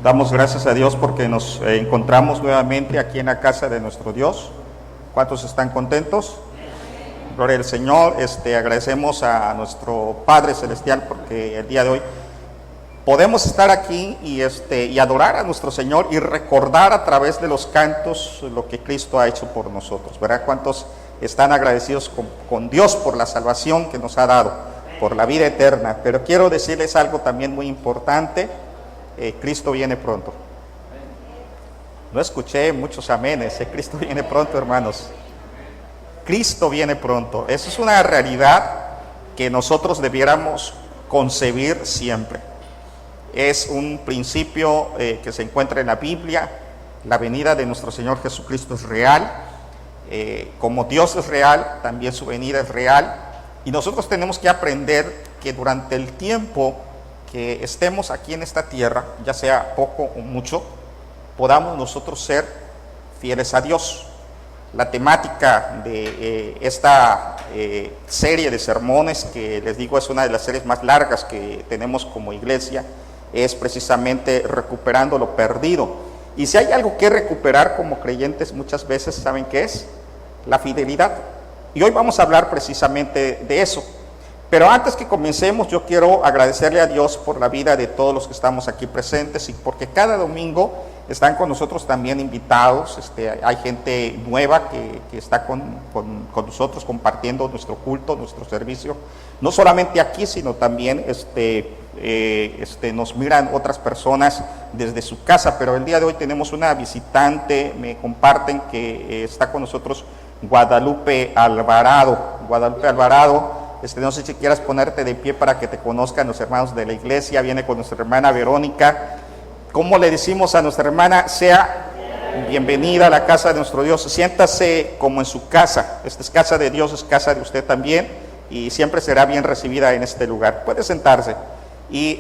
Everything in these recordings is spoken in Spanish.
Damos gracias a Dios porque nos encontramos nuevamente aquí en la casa de nuestro Dios. ¿Cuántos están contentos? Gloria al Señor. Agradecemos a nuestro Padre Celestial porque el día de hoy podemos estar aquí y adorar a nuestro Señor y recordar a través de los cantos lo que Cristo ha hecho por nosotros, ¿verdad? ¿Cuántos están agradecidos con Dios por la salvación que nos ha dado, por la vida eterna? Pero quiero decirles algo también muy importante. Cristo viene pronto. No escuché muchos amenes. Cristo viene pronto, hermanos. Cristo viene pronto. Eso es una realidad que nosotros debiéramos concebir siempre. Es un principio que se encuentra en la Biblia. La venida de nuestro Señor Jesucristo es real. Como Dios es real, también su venida es real. Y nosotros tenemos que aprender que durante el tiempo que estemos aquí en esta tierra, ya sea poco o mucho, podamos nosotros ser fieles a Dios. La temática de esta serie de sermones, que les digo es una de las series más largas que tenemos como iglesia, es precisamente recuperando lo perdido. Y si hay algo que recuperar como creyentes muchas veces, ¿saben qué es? La fidelidad. Y hoy vamos a hablar precisamente de eso. Pero antes que comencemos, yo quiero agradecerle a Dios por la vida de todos los que estamos aquí presentes y porque cada domingo están con nosotros también invitados. Hay gente nueva que está con nosotros compartiendo nuestro culto, nuestro servicio, no solamente aquí, sino también nos miran otras personas desde su casa. Pero el día de hoy tenemos una visitante, me comparten que está con nosotros Guadalupe Alvarado. Guadalupe Alvarado. No sé si quieras ponerte de pie para que te conozcan los hermanos de la iglesia. Viene con nuestra hermana Verónica. ¿Cómo le decimos a nuestra hermana? Sea bienvenida a la casa de nuestro Dios. Siéntase como en su casa. Esta es casa de Dios, es casa de usted también. Y siempre será bien recibida en este lugar. Puede sentarse. Y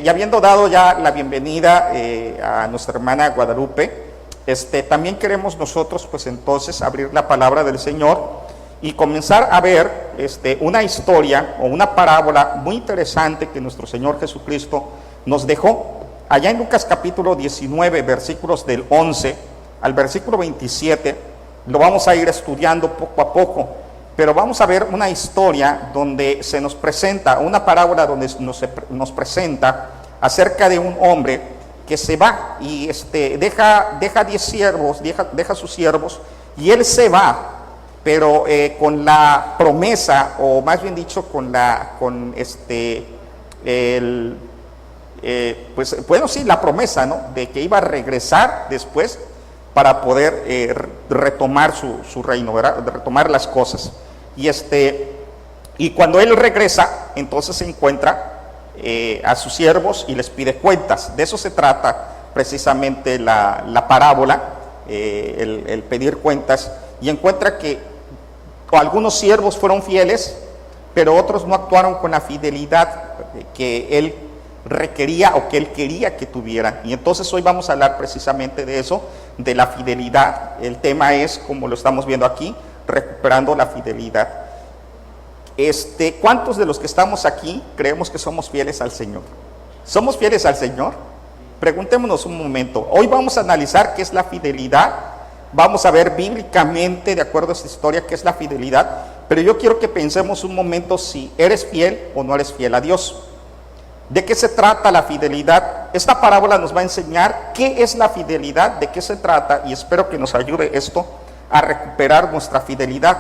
habiendo dado ya la bienvenida a nuestra hermana Guadalupe, también queremos nosotros pues entonces abrir la palabra del Señor y comenzar a ver una historia o una parábola muy interesante que nuestro Señor Jesucristo nos dejó. Allá en Lucas capítulo 19, versículos del 11 al versículo 27, lo vamos a ir estudiando poco a poco, pero vamos a ver una historia donde se nos presenta, una parábola donde nos presenta acerca de un hombre que se va y deja 10 siervos, deja sus siervos y él se va. Pero con la promesa, o más bien dicho, la promesa, ¿no?, de que iba a regresar después para poder retomar su reino, ¿verdad?, retomar las cosas. Y cuando él regresa, entonces se encuentra a sus siervos y les pide cuentas. De eso se trata precisamente la parábola, el pedir cuentas, y encuentra que algunos siervos fueron fieles, pero otros no actuaron con la fidelidad que él requería o que él quería que tuvieran. Y entonces hoy vamos a hablar precisamente de eso, de la fidelidad. El tema es, como lo estamos viendo aquí, recuperando la fidelidad. ¿Cuántos de los que estamos aquí creemos que somos fieles al Señor? ¿Somos fieles al Señor? Preguntémonos un momento. Hoy vamos a analizar qué es la fidelidad. Vamos a ver bíblicamente, de acuerdo a esta historia, qué es la fidelidad. Pero yo quiero que pensemos un momento si eres fiel o no eres fiel a Dios. ¿De qué se trata la fidelidad? Esta parábola nos va a enseñar qué es la fidelidad, de qué se trata, y espero que nos ayude esto a recuperar nuestra fidelidad.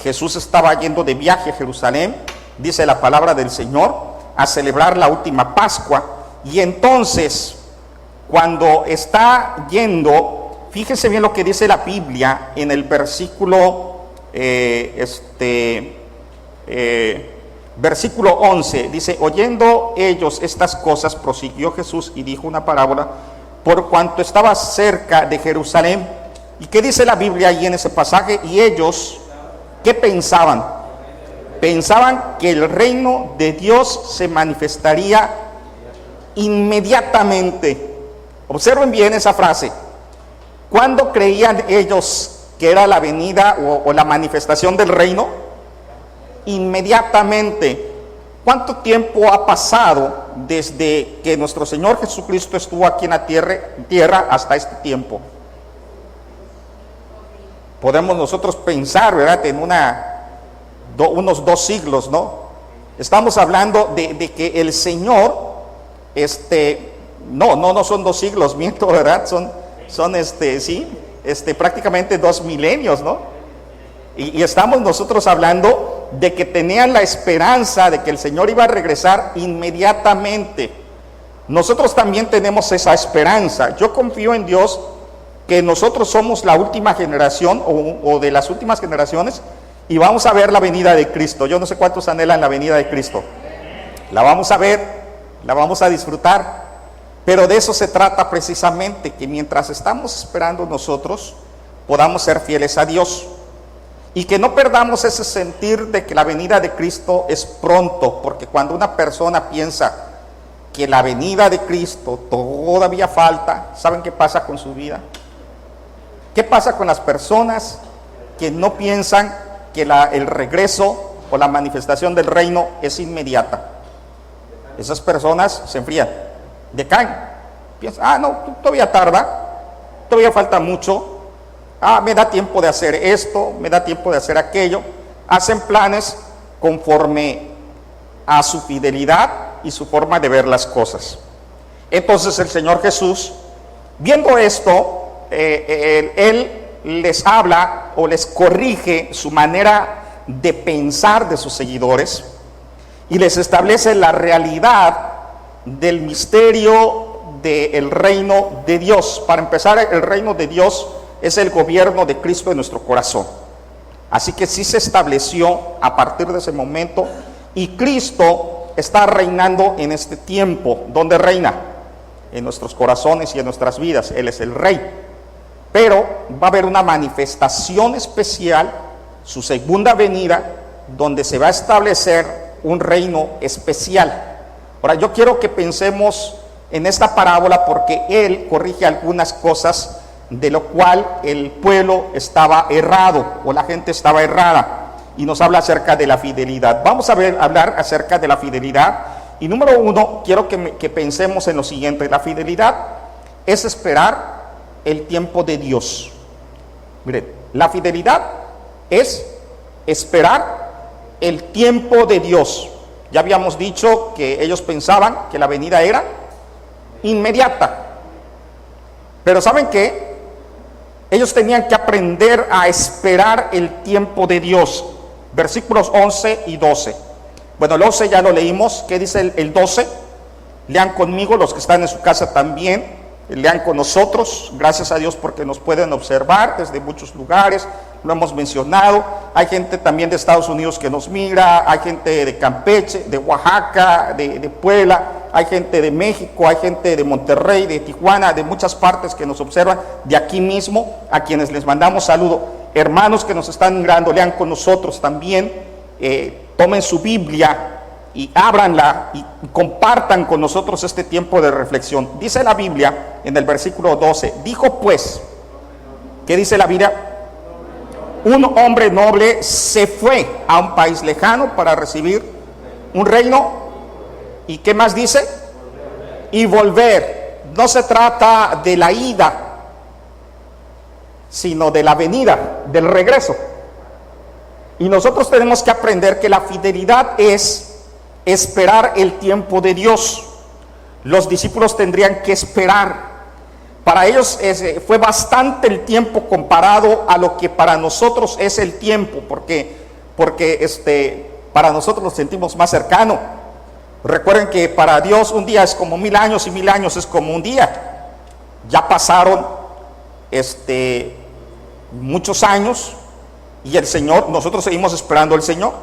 Jesús estaba yendo de viaje a Jerusalén, dice la palabra del Señor, a celebrar la última Pascua. Y entonces, cuando está yendo, fíjense bien lo que dice la Biblia en el versículo, versículo 11, dice: oyendo ellos estas cosas, prosiguió Jesús y dijo una parábola por cuanto estaba cerca de Jerusalén. ¿Y qué dice la Biblia ahí en ese pasaje? Y ellos, ¿qué pensaban? Pensaban que el reino de Dios se manifestaría inmediatamente. Observen bien esa frase. ¿Cuándo creían ellos que era la venida o la manifestación del reino? Inmediatamente. ¿Cuánto tiempo ha pasado desde que nuestro Señor Jesucristo estuvo aquí en la tierra hasta este tiempo? Podemos nosotros pensar, ¿verdad?, en unos 2 siglos, ¿no? Estamos hablando de que el Señor, no son 2 siglos, miento, ¿verdad? Son prácticamente 2 milenios, ¿no? Y estamos nosotros hablando de que tenían la esperanza de que el Señor iba a regresar inmediatamente. Nosotros también tenemos esa esperanza. Yo confío en Dios que nosotros somos la última generación o de las últimas generaciones y vamos a ver la venida de Cristo. Yo no sé cuántos anhelan la venida de Cristo. La vamos a ver, la vamos a disfrutar, pero de eso se trata precisamente, que mientras estamos esperando nosotros podamos ser fieles a Dios. Y que no perdamos ese sentir de que la venida de Cristo es pronto, porque cuando una persona piensa que la venida de Cristo todavía falta, ¿saben qué pasa con su vida? ¿Qué pasa con las personas que no piensan que el regreso o la manifestación del reino es inmediata? Esas personas se enfrían, decaen, piensan, no, todavía tarda, todavía falta mucho. Me da tiempo de hacer esto, me da tiempo de hacer aquello. Hacen planes conforme a su fidelidad y su forma de ver las cosas. Entonces el Señor Jesús, viendo esto, Él les habla o les corrige su manera de pensar de sus seguidores y les establece la realidad del misterio del reino de Dios. Para empezar, el reino de Dios es el gobierno de Cristo en nuestro corazón. Así que sí se estableció a partir de ese momento y Cristo está reinando en este tiempo. ¿Dónde reina? En nuestros corazones y en nuestras vidas. Él es el Rey. Pero va a haber una manifestación especial, su segunda venida, donde se va a establecer un reino especial. Ahora, yo quiero que pensemos en esta parábola porque Él corrige algunas cosas de lo cual el pueblo estaba errado o la gente estaba errada, y nos habla acerca de la fidelidad. Vamos a hablar acerca de la fidelidad, y número 1, quiero que pensemos en lo siguiente. La fidelidad es esperar el tiempo de Dios. Miren, la fidelidad es esperar el tiempo de Dios. Ya habíamos dicho que ellos pensaban que la venida era inmediata, pero ¿saben qué? Ellos tenían que aprender a esperar el tiempo de Dios. Versículos 11 y 12. Bueno, el 11 ya lo leímos. ¿Qué dice el 12? Lean conmigo, los que están en su casa también. Lean con nosotros. Gracias a Dios porque nos pueden observar desde muchos lugares. Lo hemos mencionado. Hay gente también de Estados Unidos que nos mira. Hay gente de Campeche, de Oaxaca, de Puebla. Hay gente de México, hay gente de Monterrey, de Tijuana, de muchas partes que nos observan, de aquí mismo, a quienes les mandamos saludo. Hermanos que nos están mirando, lean con nosotros también, tomen su Biblia y ábranla y compartan con nosotros este tiempo de reflexión. Dice la Biblia en el versículo 12, dijo pues, ¿qué dice la Biblia? Un hombre noble se fue a un país lejano para recibir un reino. ¿Y qué más dice? Y volver. No se trata de la ida, sino de la venida, del regreso. Y nosotros tenemos que aprender que la fidelidad es esperar el tiempo de Dios. Los discípulos tendrían que esperar. Para ellos fue bastante el tiempo comparado a lo que para nosotros es el tiempo, porque para nosotros lo sentimos más cercano. Recuerden que para Dios un día es como 1000 años y 1000 años es como un día. Ya pasaron muchos años y el Señor, nosotros seguimos esperando al Señor.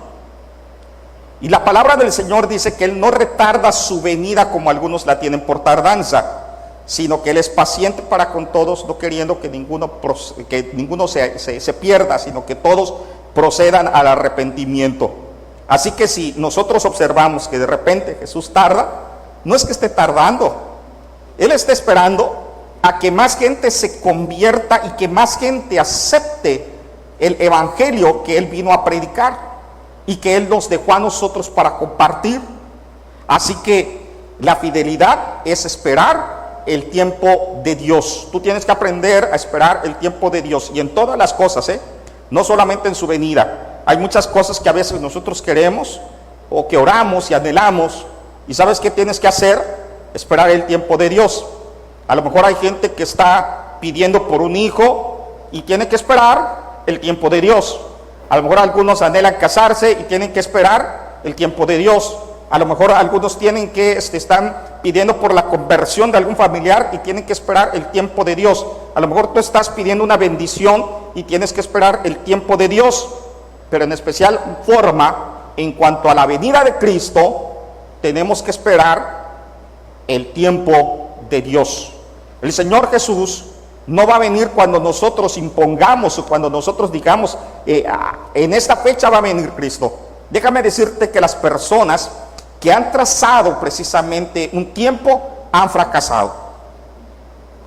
Y la palabra del Señor dice que Él no retarda su venida como algunos la tienen por tardanza, sino que Él es paciente para con todos, no queriendo que ninguno se pierda, sino que todos procedan al arrepentimiento. Así que si nosotros observamos que de repente Jesús tarda, no es que esté tardando, Él está esperando a que más gente se convierta y que más gente acepte el evangelio que Él vino a predicar y que Él nos dejó a nosotros para compartir. Así que la fidelidad es esperar el tiempo de Dios. Tú tienes que aprender a esperar el tiempo de Dios, y en todas las cosas, no solamente en su venida. Hay muchas cosas que a veces nosotros queremos o que oramos y anhelamos, y ¿sabes qué tienes que hacer? Esperar el tiempo de Dios. A lo mejor hay gente que está pidiendo por un hijo y tiene que esperar el tiempo de Dios. A lo mejor algunos anhelan casarse y tienen que esperar el tiempo de Dios. A lo mejor algunos están pidiendo por la conversión de algún familiar y tienen que esperar el tiempo de Dios. A lo mejor tú estás pidiendo una bendición y tienes que esperar el tiempo de Dios. Pero en especial forma, en cuanto a la venida de Cristo, tenemos que esperar el tiempo de Dios. El Señor Jesús no va a venir cuando nosotros impongamos o cuando nosotros digamos, en esta fecha va a venir Cristo. Déjame decirte que las personas que han trazado precisamente un tiempo han fracasado.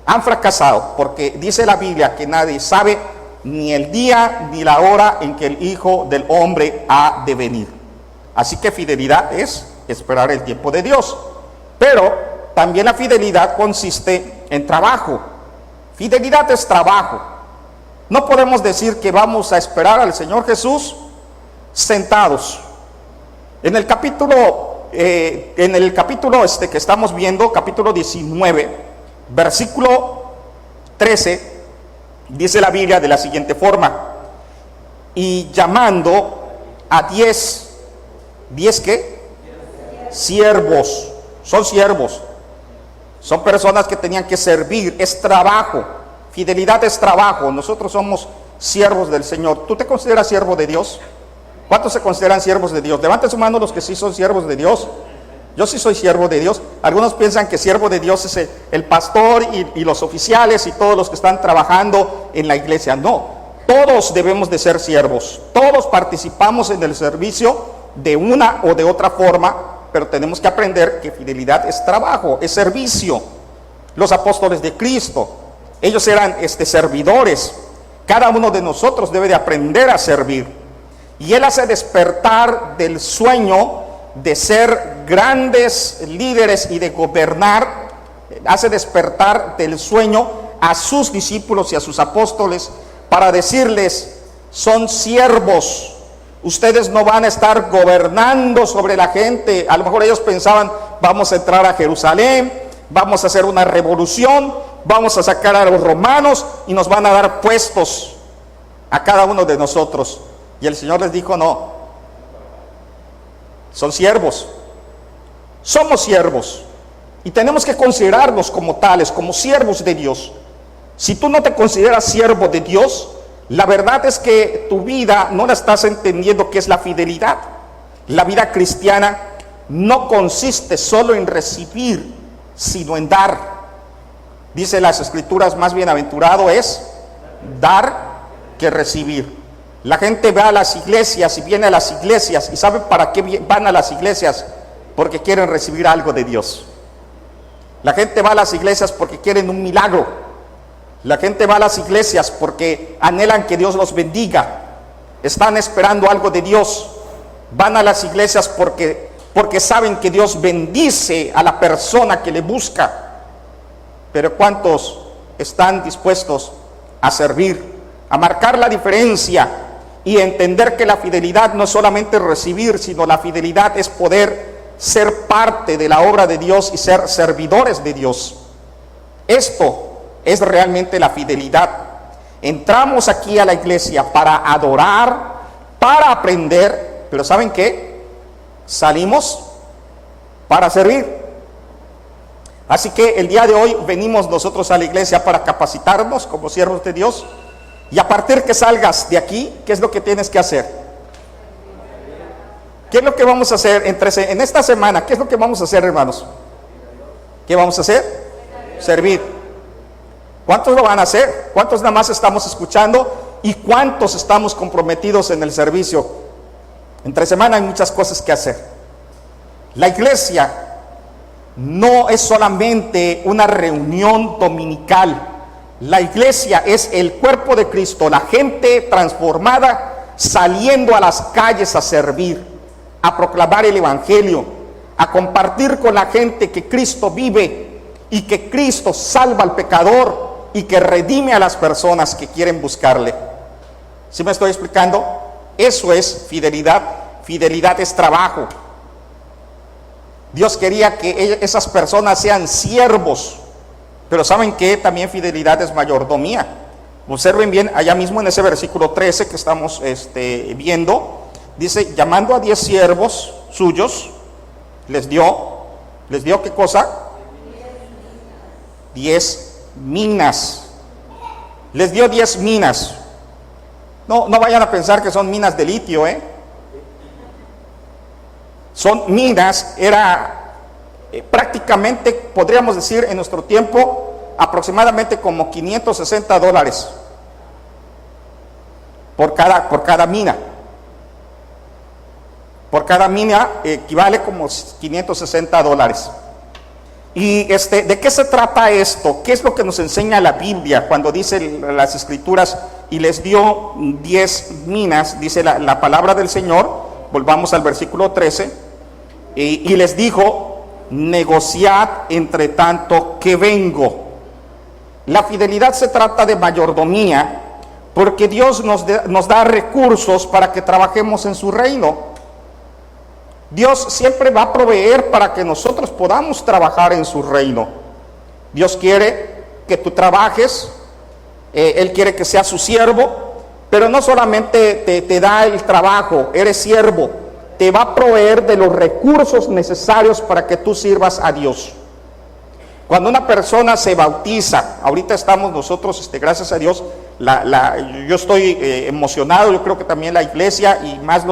Han fracasado porque dice la Biblia que nadie sabe ni el día ni la hora en que el Hijo del Hombre ha de venir. Así que fidelidad es esperar el tiempo de Dios. Pero también la fidelidad consiste en trabajo. Fidelidad es trabajo. No podemos decir que vamos a esperar al Señor Jesús sentados. En el capítulo que estamos viendo, capítulo 19, versículo 13, dice la Biblia de la siguiente forma: y llamando a 10 ¿qué? Siervos. Son siervos. Son personas que tenían que servir. Es trabajo. Fidelidad es trabajo. Nosotros somos siervos del Señor. ¿Tú te consideras siervo de Dios? ¿Cuántos se consideran siervos de Dios? Levanten su mano los que sí son siervos de Dios. Yo sí soy siervo de Dios. Algunos piensan que siervo de Dios es el pastor y los oficiales y todos los que están trabajando en la iglesia. No, todos debemos de ser siervos. Todos participamos en el servicio de una o de otra forma, pero tenemos que aprender que fidelidad es trabajo, es servicio. Los apóstoles de Cristo, ellos eran servidores. Cada uno de nosotros debe de aprender a servir. Y Él hace despertar del sueño de ser grandes líderes y de gobernar, hace despertar del sueño a sus discípulos y a sus apóstoles para decirles: son siervos. Ustedes no van a estar gobernando sobre la gente. A lo mejor ellos pensaban: vamos a entrar a Jerusalén, vamos a hacer una revolución, vamos a sacar a los romanos y nos van a dar puestos a cada uno de nosotros. Y el Señor les dijo: no, son siervos. Somos siervos y tenemos que considerarlos como tales, como siervos de Dios. Si tú no te consideras siervo de Dios, la verdad es que tu vida no la estás entendiendo, que es la fidelidad. La vida cristiana no consiste solo en recibir, sino en dar. Dice las Escrituras: más bienaventurado es dar que recibir. La gente va a las iglesias y viene a las iglesias, y ¿sabe para qué van a las iglesias? Porque quieren recibir algo de Dios. La gente va a las iglesias porque quieren un milagro. La gente va a las iglesias porque anhelan que Dios los bendiga. Están esperando algo de Dios. Van a las iglesias porque saben que Dios bendice a la persona que le busca. Pero ¿cuántos están dispuestos a servir, a marcar la diferencia y entender que la fidelidad no es solamente recibir, sino la fidelidad es poder ser parte de la obra de Dios y ser servidores de Dios? Esto es realmente la fidelidad. Entramos aquí a la iglesia para adorar, para aprender, pero ¿saben qué? Salimos para servir. Así que el día de hoy venimos nosotros a la iglesia para capacitarnos como siervos de Dios. Y a partir que salgas de aquí, ¿qué es lo que tienes que hacer? ¿Qué es lo que vamos a hacer en esta semana? ¿Qué es lo que vamos a hacer, hermanos? ¿Qué vamos a hacer? Servir. ¿Cuántos lo van a hacer? ¿Cuántos nada más estamos escuchando? ¿Y cuántos estamos comprometidos en el servicio? Entre semana hay muchas cosas que hacer. La iglesia no es solamente una reunión dominical. La iglesia es el cuerpo de Cristo, la gente transformada saliendo a las calles a servir, a proclamar el evangelio, a compartir con la gente que Cristo vive y que Cristo salva al pecador y que redime a las personas que quieren buscarle. ¿Sí me estoy explicando? Eso es fidelidad. Fidelidad es trabajo. Dios quería que esas personas sean siervos, pero ¿saben qué? También fidelidad es mayordomía. Observen bien, allá mismo en ese versículo 13 que estamos viendo, dice, llamando a 10 siervos suyos, les dio ¿qué cosa? 10 minas. Les dio 10 minas. No vayan a pensar que son minas de litio, Son minas, era prácticamente, podríamos decir en nuestro tiempo, aproximadamente como $560 por cada mina. Por cada mina equivale como $560. Y ¿de qué se trata esto? ¿Qué es lo que nos enseña la Biblia cuando dice las Escrituras y les dio 10 minas? Dice la palabra del Señor, volvamos al versículo 13, y les dijo, negociad entre tanto que vengo. La fidelidad se trata de mayordomía, porque Dios nos da recursos para que trabajemos en su reino. Dios siempre va a proveer para que nosotros podamos trabajar en su reino. Dios quiere que tú trabajes, Él quiere que seas su siervo, pero no solamente te da el trabajo, eres siervo, te va a proveer de los recursos necesarios para que tú sirvas a Dios. Cuando una persona se bautiza, ahorita estamos nosotros, gracias a Dios, yo estoy emocionado, yo creo que también la iglesia y más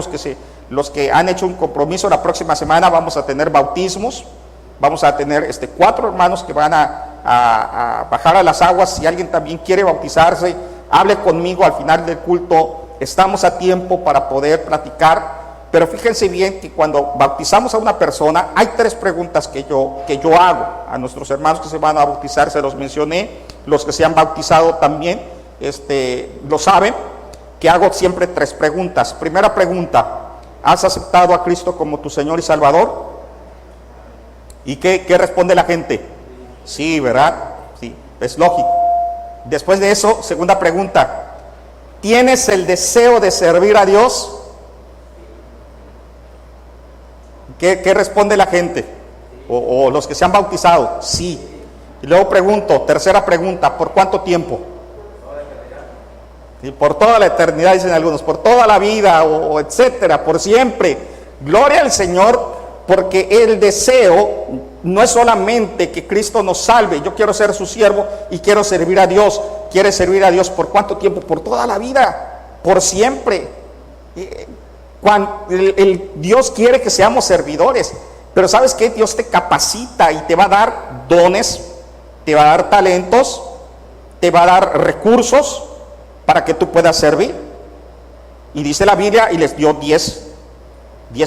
los que han hecho un compromiso. La próxima semana vamos a tener bautismos, vamos a tener 4 hermanos que van a bajar a las aguas. Si alguien también quiere bautizarse, hable conmigo al final del culto, estamos a tiempo para poder platicar. Pero fíjense bien que cuando bautizamos a una persona, hay 3 preguntas que yo hago a nuestros hermanos que se van a bautizar, se los mencioné, los que se han bautizado también, lo saben, que hago siempre 3 preguntas. Primera pregunta, ¿has aceptado a Cristo como tu Señor y Salvador? ¿Y qué responde la gente? Sí, ¿verdad? Sí, es lógico. Después de eso, segunda pregunta, ¿tienes el deseo de servir a Dios? ¿Qué responde la gente? O los que se han bautizado, sí. Y luego pregunto, tercera pregunta, ¿por cuánto tiempo? Y por toda la eternidad, dicen algunos, por toda la vida, o etcétera, por siempre. Gloria al Señor, porque el deseo no es solamente que Cristo nos salve. Yo quiero ser su siervo y quiero servir a Dios. ¿Quiere servir a Dios por cuánto tiempo? Por toda la vida, por siempre. Cuando Dios quiere que seamos servidores, pero ¿sabes qué? Dios te capacita y te va a dar dones, te va a dar talentos, te va a dar recursos para que tú puedas servir. Y dice la Biblia, y les dio 10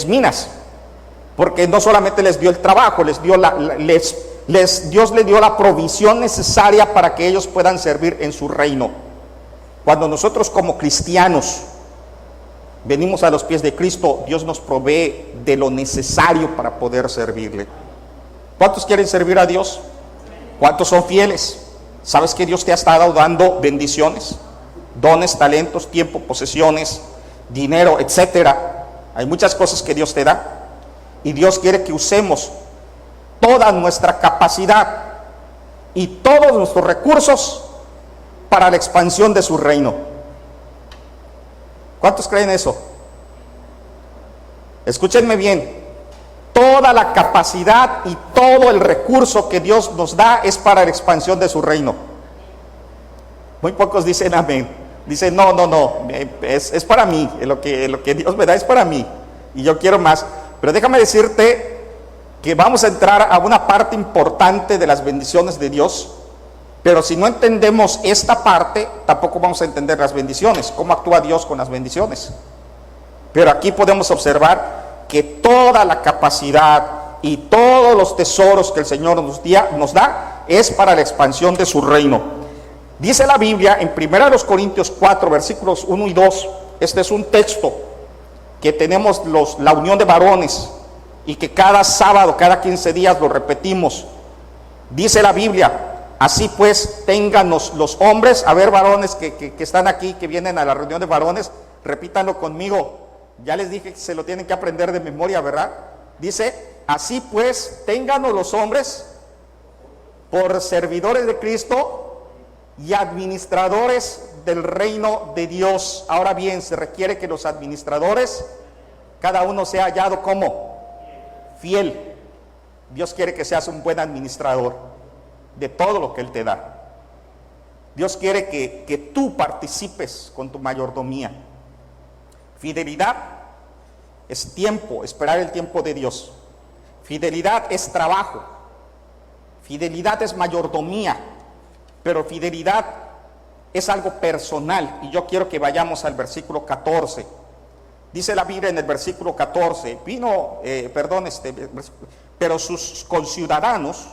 minas, porque no solamente les dio el trabajo, Dios les dio la provisión necesaria para que ellos puedan servir en su reino. Cuando nosotros como cristianos venimos a los pies de Cristo, Dios nos provee de lo necesario para poder servirle. ¿Cuántos quieren servir a Dios? ¿Cuántos son fieles? ¿Sabes que Dios te ha estado dando bendiciones? Dones, talentos, tiempo, posesiones, dinero, etcétera. Hay muchas cosas que Dios te da. Y Dios quiere que usemos toda nuestra capacidad y todos nuestros recursos para la expansión de su reino. ¿Cuántos creen eso? Escúchenme bien. Toda la capacidad y todo el recurso que Dios nos da es para la expansión de su reino. Muy pocos dicen amén. Dicen no, es para mí. Lo que Dios me da es para mí. Y yo quiero más. Pero déjame decirte que vamos a entrar a una parte importante de las bendiciones de Dios. Pero si no entendemos esta parte, tampoco vamos a entender las bendiciones, cómo actúa Dios con las bendiciones. Pero aquí podemos observar que toda la capacidad y todos los tesoros que el Señor nos da es para la expansión de su reino. Dice la Biblia en 1 Corintios 4, versículos 1 y 2, este es un texto que tenemos la unión de varones, y que cada sábado, cada 15 días lo repetimos. Dice la Biblia: así pues, ténganos los hombres. A ver, varones que están aquí, que vienen a la reunión de varones, repítanlo conmigo. Ya les dije que se lo tienen que aprender de memoria, ¿verdad? Dice: así pues, ténganos los hombres por servidores de Cristo y administradores del reino de Dios. Ahora bien, se requiere que los administradores, cada uno sea hallado como fiel. Dios quiere que seas un buen administrador de todo lo que Él te da. Dios quiere que tú participes con tu mayordomía. Fidelidad es tiempo, esperar el tiempo de Dios. Fidelidad es trabajo. Fidelidad es mayordomía. Pero fidelidad es algo personal. Y yo quiero que vayamos al versículo 14. Dice la Biblia en el versículo 14: pero sus conciudadanos,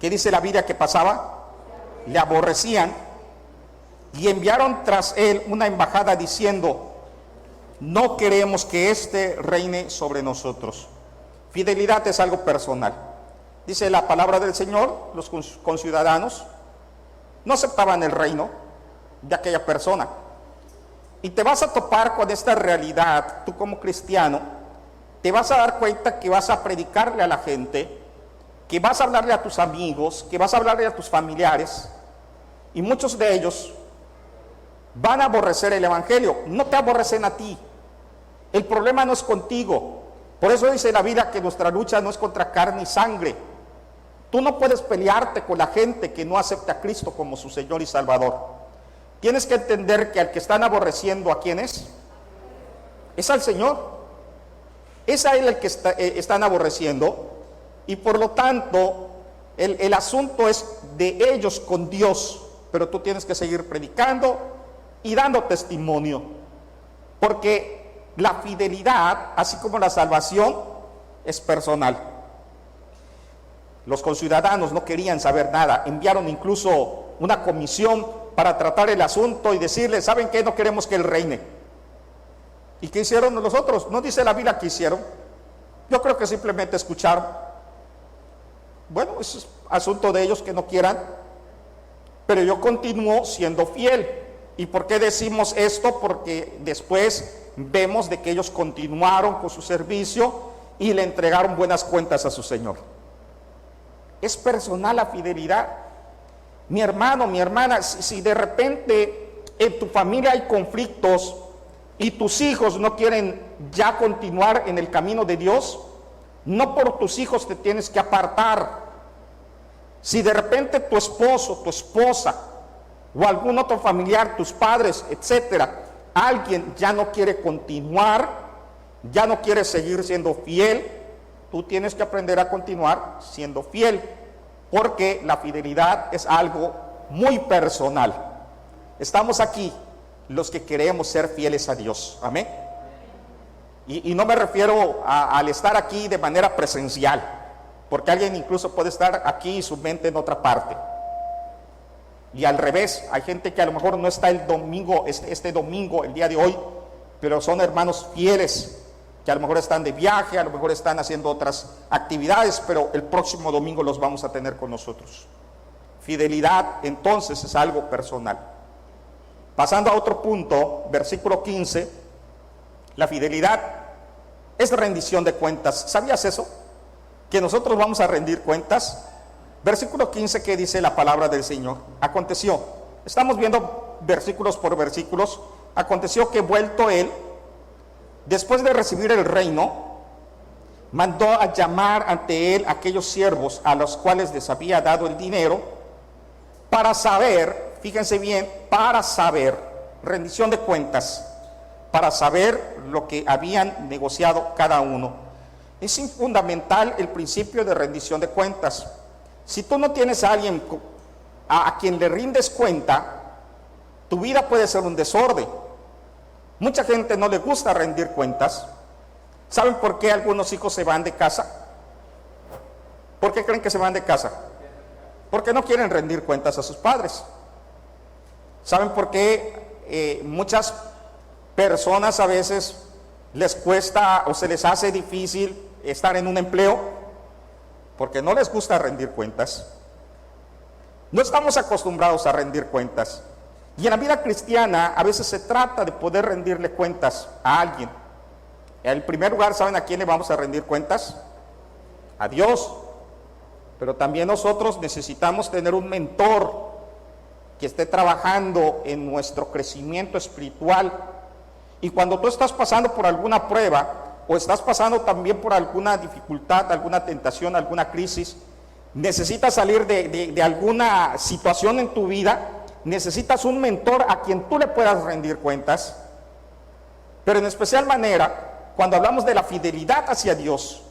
¿qué dice la Biblia que pasaba? Le aborrecían y enviaron tras él una embajada diciendo: no queremos que éste reine sobre nosotros. Fidelidad es algo personal. Dice la palabra del Señor: los conciudadanos no aceptaban el reino de aquella persona. Y te vas a topar con esta realidad, tú como cristiano, te vas a dar cuenta que vas a predicarle a la gente, que vas a hablarle a tus amigos, que vas a hablarle a tus familiares, y muchos de ellos van a aborrecer el evangelio. No te aborrecen a ti. El problema no es contigo. Por eso dice la Biblia que nuestra lucha no es contra carne y sangre. Tú no puedes pelearte con la gente que no acepta a Cristo como su Señor y Salvador. Tienes que entender que al que están aborreciendo, ¿a quién es? Es al Señor. Es a Él el que están aborreciendo. Y por lo tanto, el asunto es de ellos con Dios. Pero tú tienes que seguir predicando y dando testimonio. Porque la fidelidad, así como la salvación, es personal. Los conciudadanos no querían saber nada. Enviaron incluso una comisión para tratar el asunto y decirle: ¿saben qué? No queremos que Él reine. ¿Y qué hicieron los otros? No dice la Biblia qué hicieron. Yo creo que simplemente escucharon. Bueno, es asunto de ellos que no quieran, pero yo continúo siendo fiel. ¿Y por qué decimos esto? Porque después vemos de que ellos continuaron con su servicio y le entregaron buenas cuentas a su Señor. Es personal la fidelidad. Mi hermano, mi hermana, si de repente en tu familia hay conflictos y tus hijos no quieren ya continuar en el camino de Dios, no por tus hijos te tienes que apartar. Si de repente tu esposo, tu esposa o algún otro familiar, tus padres, etcétera, alguien ya no quiere continuar, ya no quiere seguir siendo fiel, tú tienes que aprender a continuar siendo fiel. Porque la fidelidad es algo muy personal. Estamos aquí los que queremos ser fieles a Dios. Amén. Y no me refiero al estar aquí de manera presencial, porque alguien incluso puede estar aquí y su mente en otra parte. Y al revés, hay gente que a lo mejor no está el domingo, este domingo, el día de hoy, pero son hermanos fieles, que a lo mejor están de viaje, a lo mejor están haciendo otras actividades, pero el próximo domingo los vamos a tener con nosotros. Fidelidad, entonces, es algo personal. Pasando a otro punto, versículo 15, la fidelidad es rendición de cuentas. ¿Sabías eso? Que nosotros vamos a rendir cuentas. Versículo 15, ¿qué dice la palabra del Señor? Aconteció, estamos viendo versículos por versículos, aconteció que vuelto él, después de recibir el reino, mandó a llamar ante él a aquellos siervos a los cuales les había dado el dinero, para saber, fíjense bien, para saber, rendición de cuentas, para saber lo que habían negociado cada uno. Es fundamental el principio de rendición de cuentas. Si tú no tienes a alguien a quien le rindes cuenta, tu vida puede ser un desorden. Mucha gente no le gusta rendir cuentas. ¿Saben por qué algunos hijos se van de casa? ¿Por qué creen que se van de casa? Porque no quieren rendir cuentas a sus padres. ¿Saben por qué muchas personas a veces les cuesta o se les hace difícil estar en un empleo porque no les gusta rendir cuentas. No estamos acostumbrados a rendir cuentas. Y en la vida cristiana a veces se trata de poder rendirle cuentas a alguien. En primer lugar, ¿saben a quién le vamos a rendir cuentas? A Dios. Pero también nosotros necesitamos tener un mentor que esté trabajando en nuestro crecimiento espiritual. Y cuando tú estás pasando por alguna prueba o estás pasando también por alguna dificultad, alguna tentación, alguna crisis, necesitas salir de alguna situación en tu vida, necesitas un mentor a quien tú le puedas rendir cuentas. Pero en especial manera, cuando hablamos de la fidelidad hacia Dios,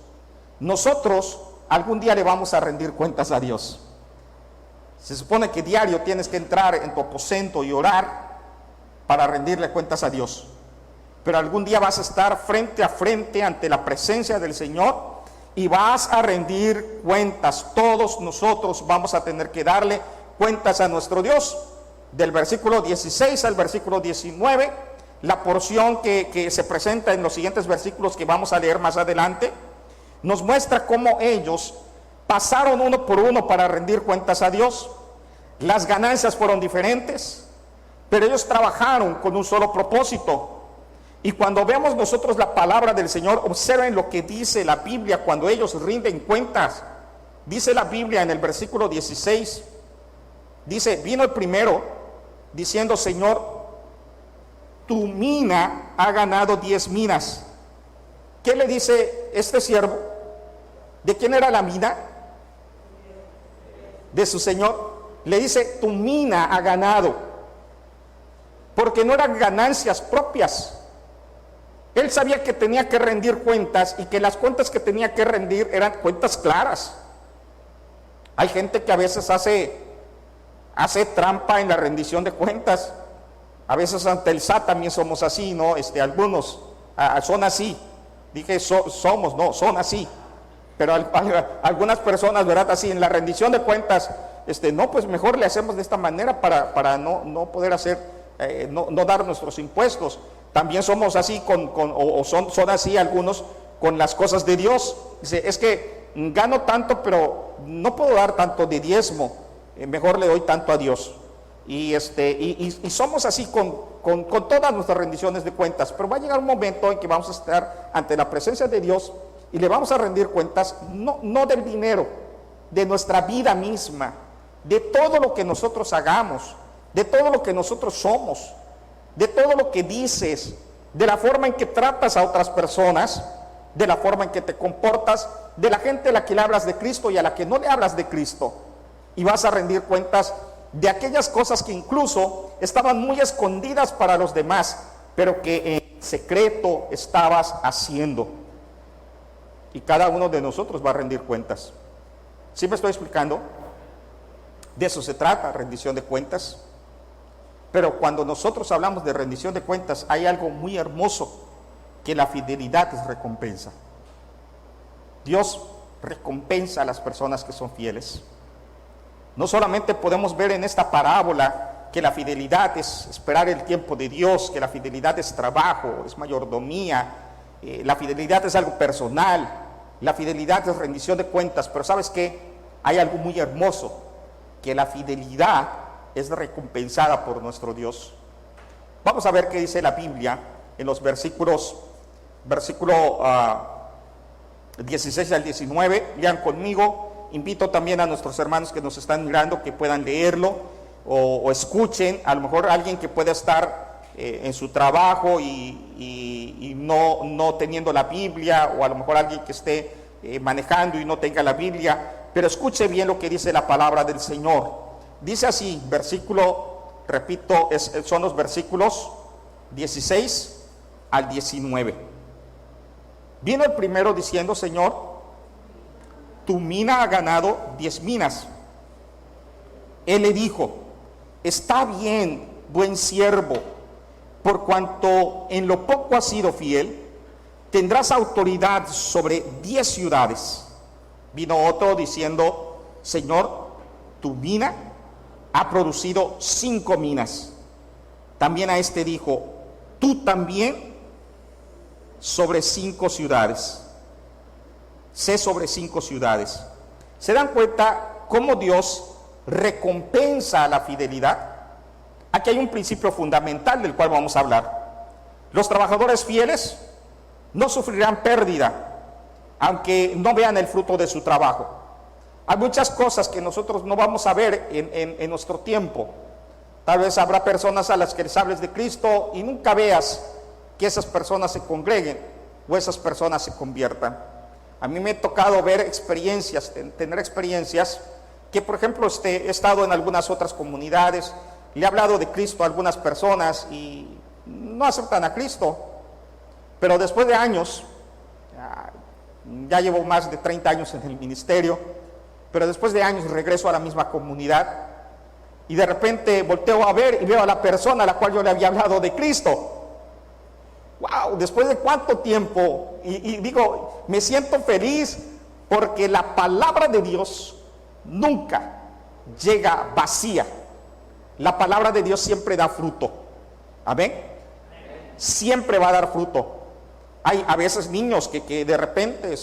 nosotros algún día le vamos a rendir cuentas a Dios. Se supone que diario tienes que entrar en tu aposento y orar para rendirle cuentas a Dios. Pero algún día vas a estar frente a frente ante la presencia del Señor y vas a rendir cuentas. Todos nosotros vamos a tener que darle cuentas a nuestro Dios. Del versículo 16 al versículo 19, la porción que se presenta en los siguientes versículos que vamos a leer más adelante, nos muestra cómo ellos pasaron uno por uno para rendir cuentas a Dios. Las ganancias fueron diferentes, pero ellos trabajaron con un solo propósito. Y cuando vemos nosotros la palabra del Señor, observen lo que dice la Biblia cuando ellos rinden cuentas. Dice la Biblia en el versículo 16, dice, vino el primero diciendo, Señor, tu mina ha ganado 10 minas. ¿Qué le dice este siervo? ¿De quién era la mina? De su señor. Le dice, tu mina ha ganado. Porque no eran ganancias propias. Él sabía que tenía que rendir cuentas y que las cuentas que tenía que rendir eran cuentas claras. Hay gente que a veces hace trampa en la rendición de cuentas. A veces ante el SAT también somos así, ¿no? Algunos son así. Dije somos, no, son así. Pero algunas personas, ¿verdad? Así en la rendición de cuentas, no, pues mejor le hacemos de esta manera para no poder hacer, no dar nuestros impuestos. También somos así son así algunos con las cosas de Dios. Dice, es que gano tanto, pero no puedo dar tanto de diezmo. Mejor le doy tanto a Dios. Y somos así con todas nuestras rendiciones de cuentas. Pero va a llegar un momento en que vamos a estar ante la presencia de Dios y le vamos a rendir cuentas, no del dinero, de nuestra vida misma, de todo lo que nosotros hagamos, de todo lo que nosotros somos, de todo lo que dices, de la forma en que tratas a otras personas, de la forma en que te comportas, de la gente a la que le hablas de Cristo y a la que no le hablas de Cristo. Y vas a rendir cuentas de aquellas cosas que incluso estaban muy escondidas para los demás, pero que en secreto estabas haciendo. Y cada uno de nosotros va a rendir cuentas. ¿Sí me estoy explicando? De eso se trata, rendición de cuentas. Pero cuando nosotros hablamos de rendición de cuentas, hay algo muy hermoso, que la fidelidad es recompensa. Dios recompensa a las personas que son fieles. No solamente podemos ver en esta parábola que la fidelidad es esperar el tiempo de Dios, que la fidelidad es trabajo, es mayordomía, la fidelidad es algo personal, la fidelidad es rendición de cuentas, pero ¿sabes qué? Hay algo muy hermoso, que la fidelidad es recompensada por nuestro Dios. Vamos a ver qué dice la Biblia en los versículo 16 al 19, lean conmigo. Invito también a nuestros hermanos que nos están mirando que puedan leerlo o escuchen, a lo mejor alguien que pueda estar en su trabajo y no teniendo la Biblia, o a lo mejor alguien que esté manejando y no tenga la Biblia, pero escuche bien lo que dice la palabra del Señor. Dice así, repito, son los versículos 16 al 19. Vino el primero diciendo, Señor, tu mina ha ganado 10 minas. Él le dijo, está bien, buen siervo, por cuanto en lo poco has sido fiel, tendrás autoridad sobre 10 ciudades. Vino otro diciendo, Señor, tu mina ha producido 5 minas. También a este dijo, tú también sobre 5 ciudades. C sobre 5 ciudades. ¿Se dan cuenta cómo Dios recompensa la fidelidad? Aquí hay un principio fundamental del cual vamos a hablar. Los trabajadores fieles no sufrirán pérdida, aunque no vean el fruto de su trabajo. Hay muchas cosas que nosotros no vamos a ver en nuestro tiempo. Tal vez habrá personas a las que les hables de Cristo y nunca veas que esas personas se congreguen o esas personas se conviertan. A mí me ha tocado ver experiencias, tener experiencias que, por ejemplo, he estado en algunas otras comunidades, le he hablado de Cristo a algunas personas y no aceptan a Cristo, pero después de años, ya llevo más de 30 años en el ministerio, pero después de años regreso a la misma comunidad y de repente volteo a ver y veo a la persona a la cual yo le había hablado de Cristo. ¡Wow! ¿Después de cuánto tiempo? Y digo, me siento feliz porque la palabra de Dios nunca llega vacía. La palabra de Dios siempre da fruto. ¿Amén? Siempre va a dar fruto. Hay a veces niños que de repente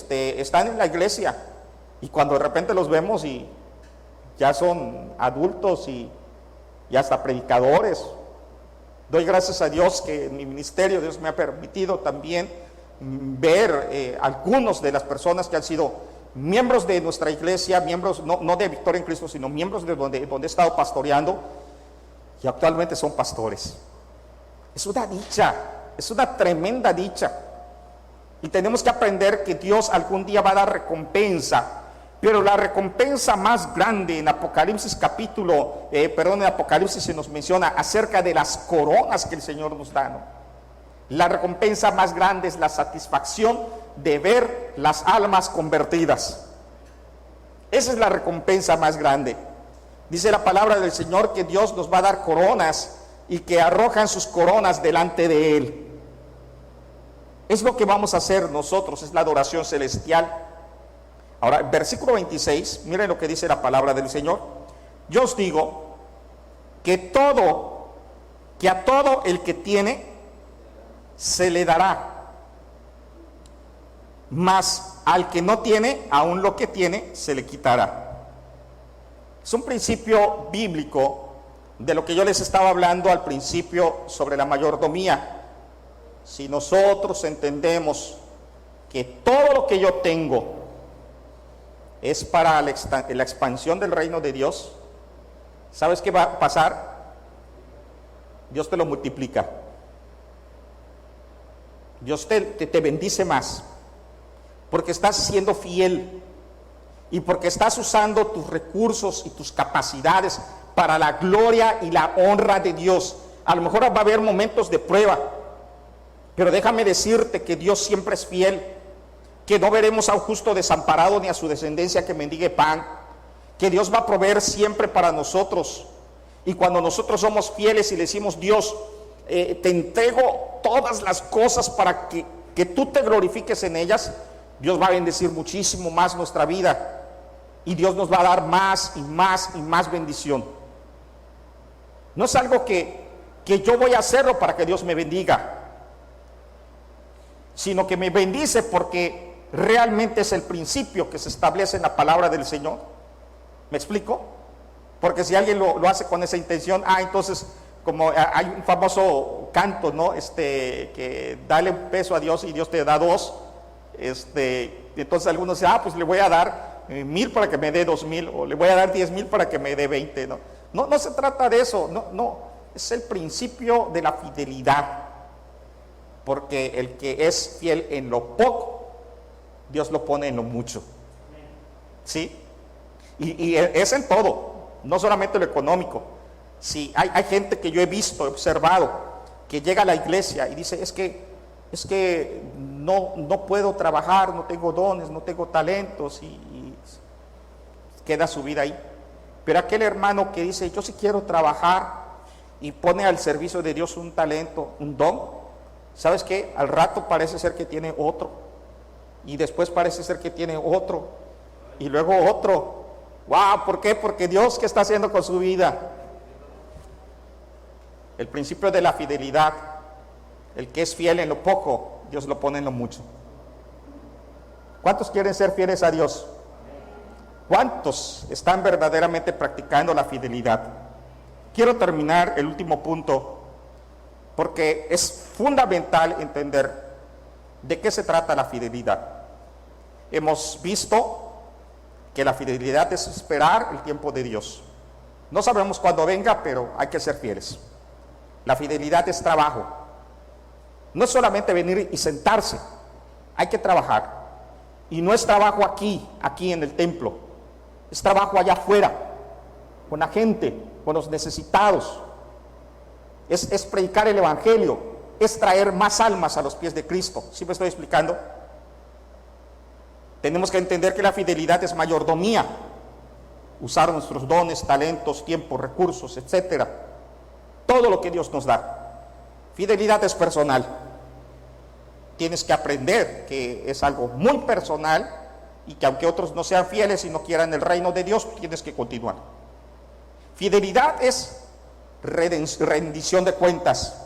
están en la iglesia y cuando de repente los vemos y ya son adultos y hasta predicadores. Doy gracias a Dios que en mi ministerio Dios me ha permitido también ver algunos de las personas que han sido miembros de nuestra iglesia, miembros no de Victoria en Cristo, sino miembros de donde he estado pastoreando y actualmente son pastores. Es una dicha, es una tremenda dicha. Y tenemos que aprender que Dios algún día va a dar recompensa. Pero la recompensa más grande en Apocalipsis en Apocalipsis se nos menciona acerca de las coronas que el Señor nos da, ¿no? La recompensa más grande es la satisfacción de ver las almas convertidas. Esa es la recompensa más grande. Dice la palabra del Señor que Dios nos va a dar coronas y que arrojan sus coronas delante de Él. Es lo que vamos a hacer nosotros, es la adoración celestial. Ahora, versículo 26, miren lo que dice la palabra del Señor. Yo os digo que a todo el que tiene, se le dará. Mas al que no tiene, aún lo que tiene, se le quitará. Es un principio bíblico de lo que yo les estaba hablando al principio sobre la mayordomía. Si nosotros entendemos que todo lo que yo tengo es para la expansión del reino de Dios, ¿sabes qué va a pasar? Dios te lo multiplica. Dios te bendice más, porque estás siendo fiel y porque estás usando tus recursos y tus capacidades para la gloria y la honra de Dios. A lo mejor va a haber momentos de prueba, pero déjame decirte que Dios siempre es fiel, que no veremos a un justo desamparado ni a su descendencia que mendigue pan, que Dios va a proveer siempre para nosotros. Y cuando nosotros somos fieles y le decimos, Dios, te entrego todas las cosas para que tú te glorifiques en ellas, Dios va a bendecir muchísimo más nuestra vida y Dios nos va a dar más y más y más bendición. No es algo que yo voy a hacerlo para que Dios me bendiga, sino que me bendice porque realmente es el principio que se establece en la palabra del Señor. ¿Me explico? Porque si alguien lo hace con esa intención, entonces, como hay un famoso canto, ¿no? Que dale un peso a Dios y Dios te da dos. Entonces algunos dicen, pues le voy a dar 1,000 para que me dé 2,000, o le voy a dar 10,000 para que me dé 20, ¿no? No se trata de eso, no, es el principio de la fidelidad. Porque el que es fiel en lo poco, Dios lo pone en lo mucho. ¿Sí? Y es en todo, no solamente lo económico. Sí, hay gente que yo he visto, he observado, que llega a la iglesia y dice, es que no puedo trabajar, no tengo dones, no tengo talentos, y queda su vida ahí. Pero aquel hermano que dice, yo sí quiero trabajar, y pone al servicio de Dios un talento, un don, ¿sabes qué? Al rato parece ser que tiene otro, y después parece ser que tiene otro, y luego otro. ¡Wow! ¿Por qué? Porque Dios, ¿qué está haciendo con su vida? El principio de la fidelidad, el que es fiel en lo poco, Dios lo pone en lo mucho. ¿Cuántos quieren ser fieles a Dios? ¿Cuántos están verdaderamente practicando la fidelidad? Quiero terminar el último punto, porque es fundamental entender de qué se trata la fidelidad. Hemos visto que la fidelidad es esperar el tiempo de Dios. No sabemos cuándo venga, pero hay que ser fieles. La fidelidad es trabajo. No es solamente venir y sentarse, hay que trabajar. Y no es trabajo aquí en el templo, es trabajo allá afuera, con la gente, con los necesitados. Es predicar el evangelio, es traer más almas a los pies de Cristo. ¿Sí me estoy explicando? Tenemos que entender que la fidelidad es mayordomía, usar nuestros dones, talentos, tiempo, recursos, etcétera, todo lo que Dios nos da. Fidelidad es personal. Tienes que aprender que es algo muy personal y que aunque otros no sean fieles y no quieran el reino de Dios, tienes que continuar. Fidelidad es rendición de cuentas.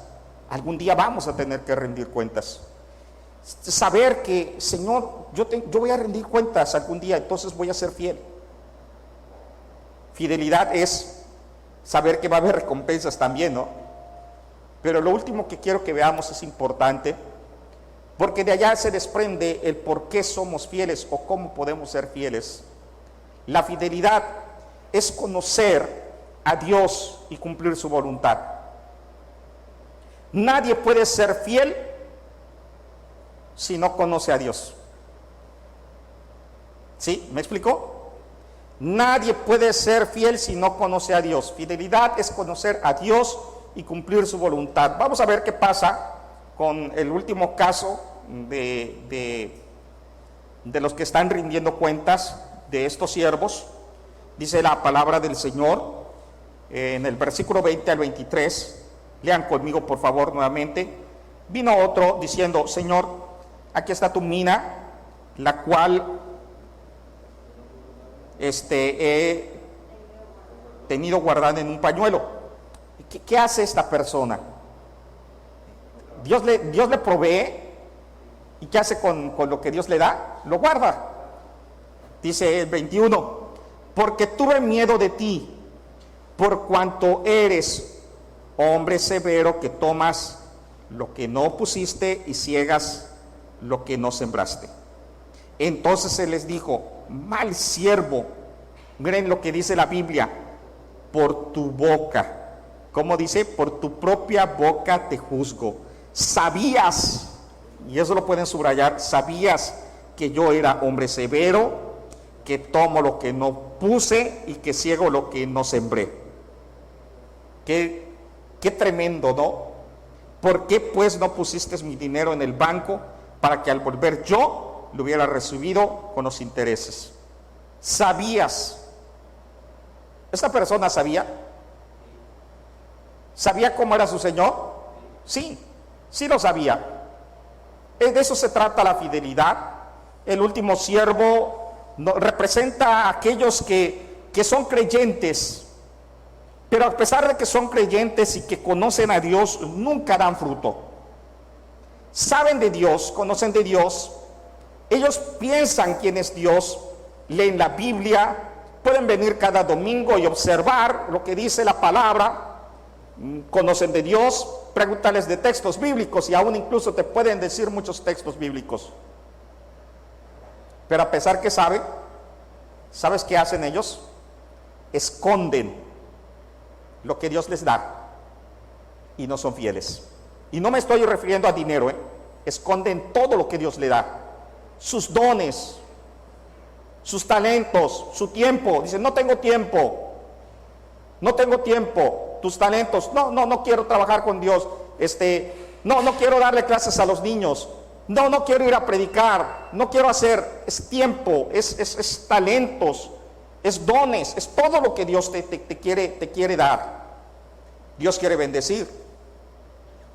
Algún día vamos a tener que rendir cuentas. Saber que, Señor, yo voy a rendir cuentas algún día, entonces voy a ser fiel. Fidelidad es saber que va a haber recompensas también, ¿no? Pero lo último que quiero que veamos es importante, porque de allá se desprende el por qué somos fieles o cómo podemos ser fieles. La fidelidad es conocer a Dios y cumplir su voluntad. Nadie puede ser fiel si no conoce a Dios. ¿Sí? ¿Me explicó? Nadie puede ser fiel si no conoce a Dios. Fidelidad es conocer a Dios y cumplir su voluntad. Vamos a ver qué pasa con el último caso de los que están rindiendo cuentas de estos siervos. Dice la palabra del Señor en el versículo 20 al 23. Lean conmigo por favor nuevamente. Vino otro diciendo: Señor, aquí está tu mina, la cual he tenido guardada en un pañuelo. ¿Qué hace esta persona? Dios le provee. ¿Y qué hace con lo que Dios le da? Lo guarda. Dice el 21: porque tuve miedo de ti, por cuanto eres hombre severo, que tomas lo que no pusiste y ciegas lo que no sembraste. Entonces se les dijo: mal siervo. Miren lo que dice la Biblia: por tu boca. ¿Cómo dice? Por tu propia boca te juzgo. Sabías, y eso lo pueden subrayar, sabías que yo era hombre severo, que tomo lo que no puse y que ciego lo que no sembré. Qué tremendo, ¿no? ¿Por qué pues no pusiste mi dinero en el banco para que al volver yo lo hubiera recibido con los intereses? Sabías. ¿Esta persona sabía? ¿Sabía cómo era su Señor? Sí, sí lo sabía. De eso se trata la fidelidad. El último siervo representa a aquellos que son creyentes, pero a pesar de que son creyentes y que conocen a Dios, nunca dan fruto. Saben de Dios, conocen de Dios, ellos piensan quién es Dios, leen la Biblia, pueden venir cada domingo y observar lo que dice la palabra, conocen de Dios, pregúntales de textos bíblicos y aún incluso te pueden decir muchos textos bíblicos. Pero a pesar que saben, ¿sabes qué hacen ellos? Esconden lo que Dios les da y no son fieles. Y no me estoy refiriendo a dinero, esconden todo lo que Dios le da, sus dones, sus talentos, su tiempo. Dicen: no tengo tiempo, no tengo tiempo. Tus talentos: no quiero trabajar con Dios, no quiero darle clases a los niños, no quiero ir a predicar, no quiero hacer. Es tiempo, es talentos, es dones, es todo lo que Dios te quiere dar. Dios quiere bendecir,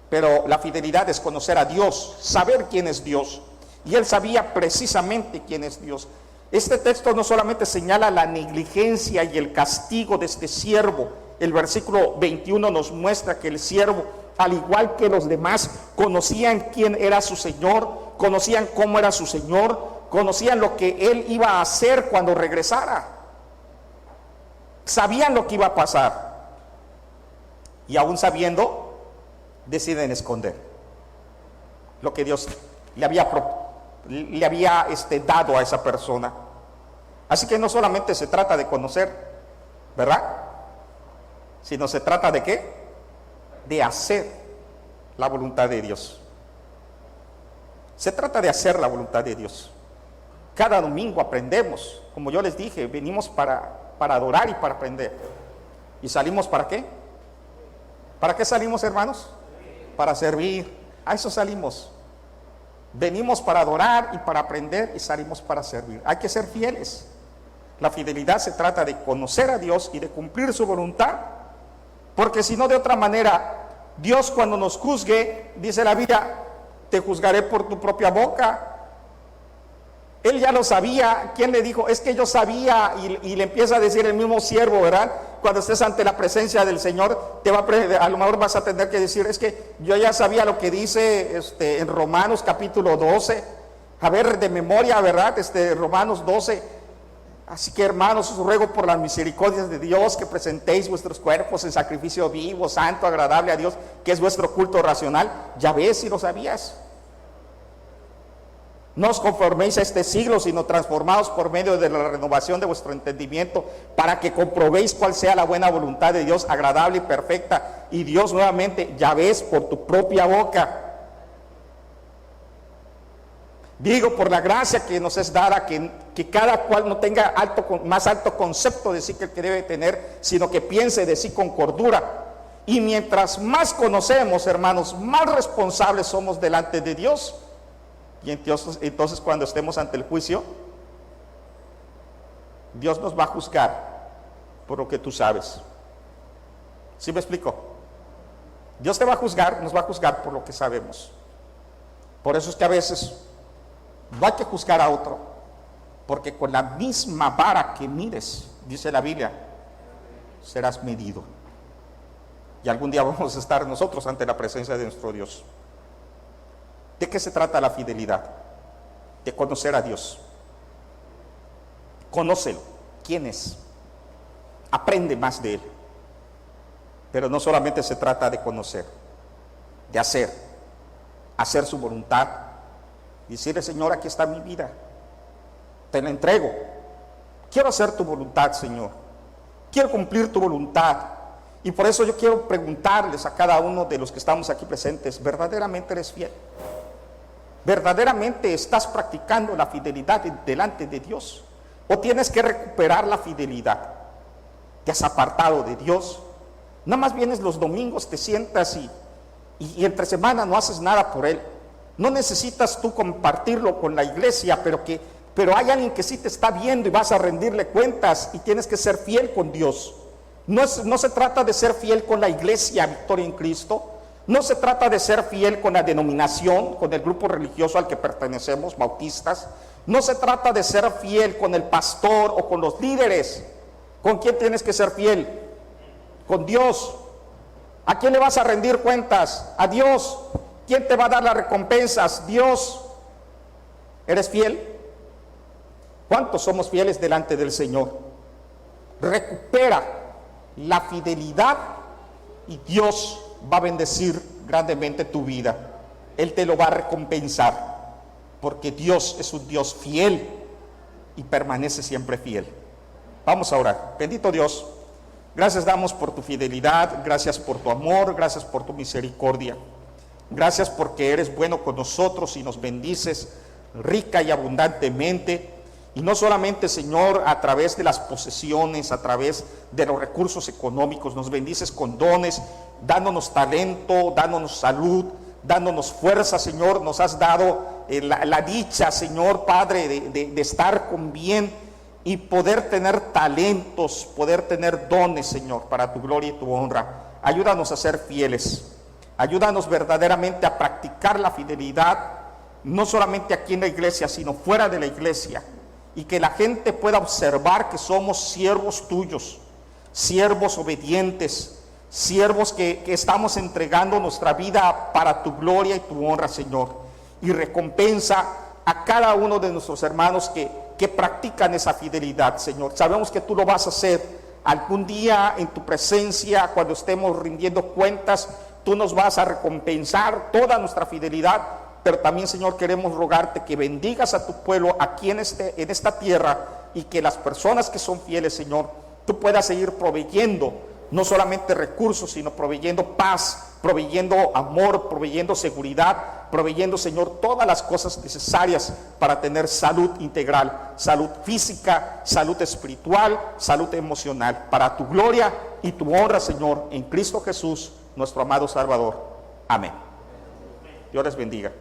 pero la fidelidad es conocer a Dios, saber quién es Dios, y él sabía precisamente quién es Dios. Este texto no solamente señala la negligencia y el castigo de este siervo. El versículo 21 nos muestra que el siervo, al igual que los demás, conocían quién era su Señor, conocían cómo era su Señor, conocían lo que Él iba a hacer cuando regresara. Sabían lo que iba a pasar. Y aún sabiendo, deciden esconder lo que Dios le había dado a esa persona. Así que no solamente se trata de conocer, ¿verdad? Sino se trata de ¿qué? De hacer la voluntad de Dios. Se trata de hacer la voluntad de Dios. Cada domingo aprendemos, como yo les dije, venimos para adorar y para aprender. ¿Y salimos para qué? ¿Para qué salimos, hermanos? Para servir. A eso salimos. Venimos para adorar y para aprender y salimos para servir. Hay que ser fieles. La fidelidad se trata de conocer a Dios y de cumplir su voluntad, porque si no, de otra manera, Dios cuando nos juzgue, dice la Biblia, te juzgaré por tu propia boca. Él ya lo sabía. ¿Quién le dijo? Es que yo sabía, y le empieza a decir el mismo siervo, ¿verdad? Cuando estés ante la presencia del Señor, a lo mejor vas a tener que decir, es que yo ya sabía lo que dice en Romanos capítulo 12, a ver, de memoria, ¿verdad? Romanos 12. Así que, hermanos, os ruego por las misericordias de Dios que presentéis vuestros cuerpos en sacrificio vivo, santo, agradable a Dios, que es vuestro culto racional. Ya ves, si lo sabías. No os conforméis a este siglo, sino transformaos por medio de la renovación de vuestro entendimiento, para que comprobéis cuál sea la buena voluntad de Dios, agradable y perfecta. Y Dios nuevamente, ya ves, por tu propia boca. Digo, por la gracia que nos es dada, que cada cual no tenga más alto concepto de sí que el que debe tener, sino que piense de sí con cordura. Y mientras más conocemos, hermanos, más responsables somos delante de Dios. Y entonces cuando estemos ante el juicio, Dios nos va a juzgar por lo que tú sabes. ¿Sí me explico? Dios te va a juzgar, nos va a juzgar por lo que sabemos. Por eso es que a veces no hay que juzgar a otro, porque con la misma vara que mires, dice la Biblia, serás medido. Y algún día vamos a estar nosotros ante la presencia de nuestro Dios. ¿De qué se trata la fidelidad? De conocer a Dios. Conócelo. ¿Quién es? Aprende más de Él. Pero no solamente se trata de conocer, de hacer su voluntad. Decirle, Señor, aquí está mi vida. Te la entrego. Quiero hacer tu voluntad, Señor. Quiero cumplir tu voluntad. Y por eso yo quiero preguntarles a cada uno de los que estamos aquí presentes, ¿verdaderamente eres fiel? ¿Verdaderamente estás practicando la fidelidad delante de Dios? ¿O tienes que recuperar la fidelidad? ¿Te has apartado de Dios? Nada más vienes los domingos, te sientas y entre semana no haces nada por Él. No necesitas tú compartirlo con la iglesia, pero hay alguien que sí te está viendo y vas a rendirle cuentas y tienes que ser fiel con Dios. No se trata de ser fiel con la iglesia Victoria en Cristo. No se trata de ser fiel con la denominación, con el grupo religioso al que pertenecemos, bautistas. No se trata de ser fiel con el pastor o con los líderes. ¿Con quién tienes que ser fiel? Con Dios. ¿A quién le vas a rendir cuentas? A Dios. ¿Quién te va a dar las recompensas? Dios. ¿Eres fiel? ¿Cuántos somos fieles delante del Señor? Recupera la fidelidad y Dios va a bendecir grandemente tu vida. Él te lo va a recompensar, porque Dios es un Dios fiel y permanece siempre fiel. Vamos a orar. Bendito Dios, gracias damos por tu fidelidad, gracias por tu amor, gracias por tu misericordia. Gracias porque eres bueno con nosotros y nos bendices rica y abundantemente. Y no solamente, Señor, a través de las posesiones, a través de los recursos económicos, nos bendices con dones, dándonos talento, dándonos salud, dándonos fuerza, Señor. Nos has dado la dicha, Señor Padre, de estar con bien y poder tener talentos, poder tener dones, Señor, para tu gloria y tu honra. Ayúdanos a ser fieles. Ayúdanos verdaderamente a practicar la fidelidad, no solamente aquí en la iglesia, sino fuera de la iglesia. Y que la gente pueda observar que somos siervos tuyos, siervos obedientes, siervos que estamos entregando nuestra vida para tu gloria y tu honra, Señor. Y recompensa a cada uno de nuestros hermanos que practican esa fidelidad, Señor. Sabemos que tú lo vas a hacer algún día en tu presencia, cuando estemos rindiendo cuentas. Tú nos vas a recompensar toda nuestra fidelidad, pero también, Señor, queremos rogarte que bendigas a tu pueblo aquí en esta tierra, y que las personas que son fieles, Señor, tú puedas seguir proveyendo no solamente recursos, sino proveyendo paz, proveyendo amor, proveyendo seguridad, proveyendo, Señor, todas las cosas necesarias para tener salud integral, salud física, salud espiritual, salud emocional, para tu gloria y tu honra, Señor, en Cristo Jesús, nuestro amado Salvador. Amén. Dios les bendiga.